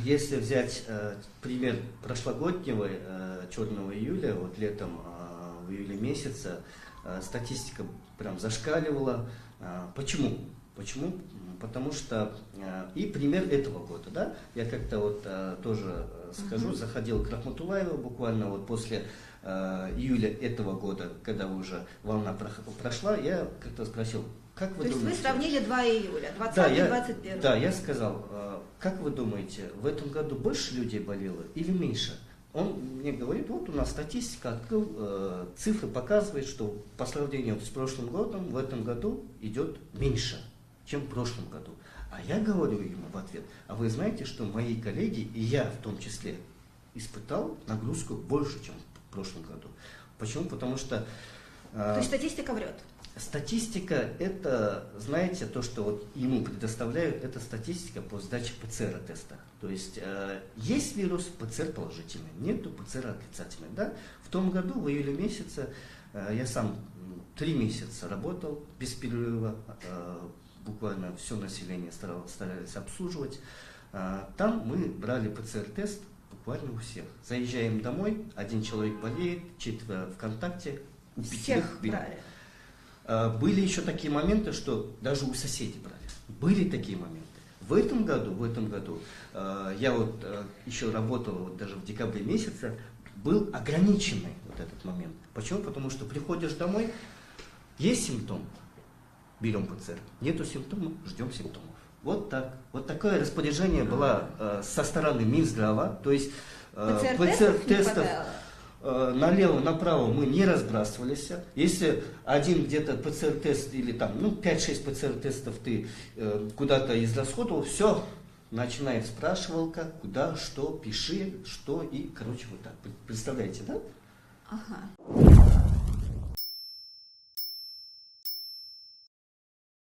Если взять пример прошлогоднего черного июля, вот летом, в июле месяце, статистика прям зашкаливала. Почему? Почему? Потому что и пример этого года, да, я как-то вот тоже скажу, заходил к Рахматуллаеву буквально вот после июля этого года, когда уже волна прошла, я как-то спросил, как вы думаете? То есть вы сравнили 2 июля, 20 да, и 21. Да, я сказал, как вы думаете, в этом году больше людей болело или меньше? Он мне говорит, вот у нас статистика, открыл, цифры показывают, что по сравнению с прошлым годом в этом году идет меньше, чем в прошлом году. А я говорю ему в ответ, а вы знаете, что мои коллеги, и я в том числе, испытал нагрузку больше, чем в прошлом году. Почему? Потому что... То есть статистика врет? Статистика – это, знаете, то, что вот ему предоставляют, это статистика по сдаче ПЦР-теста. То есть есть вирус, ПЦР положительный, нету ПЦР отрицательный. Да? В том году, в июле месяце, я сам 3 месяца работал без перерыва, буквально все население старались обслуживать. Там мы брали ПЦР-тест буквально у всех. Заезжаем домой, 1 человек болеет, 4 в контакте, у 5 всех брали. Были еще такие моменты, что даже у соседей брали. Были такие моменты. В этом году я вот еще работал вот даже в декабре месяце, был ограниченный вот этот момент. Почему? Потому что приходишь домой, есть симптом, берем ПЦР, нету симптомов, ждем симптомов. Вот так. Вот такое распоряжение было со стороны Минздрава, то есть ПЦР-тестов налево, направо мы не разбрасывались. Если один где-то ПЦР-тест или там, 5-6 ПЦР-тестов ты куда-то израсходовал, все, начинает спрашивалка, куда, что, пиши, что и, короче, вот так. Представляете, да? Ага.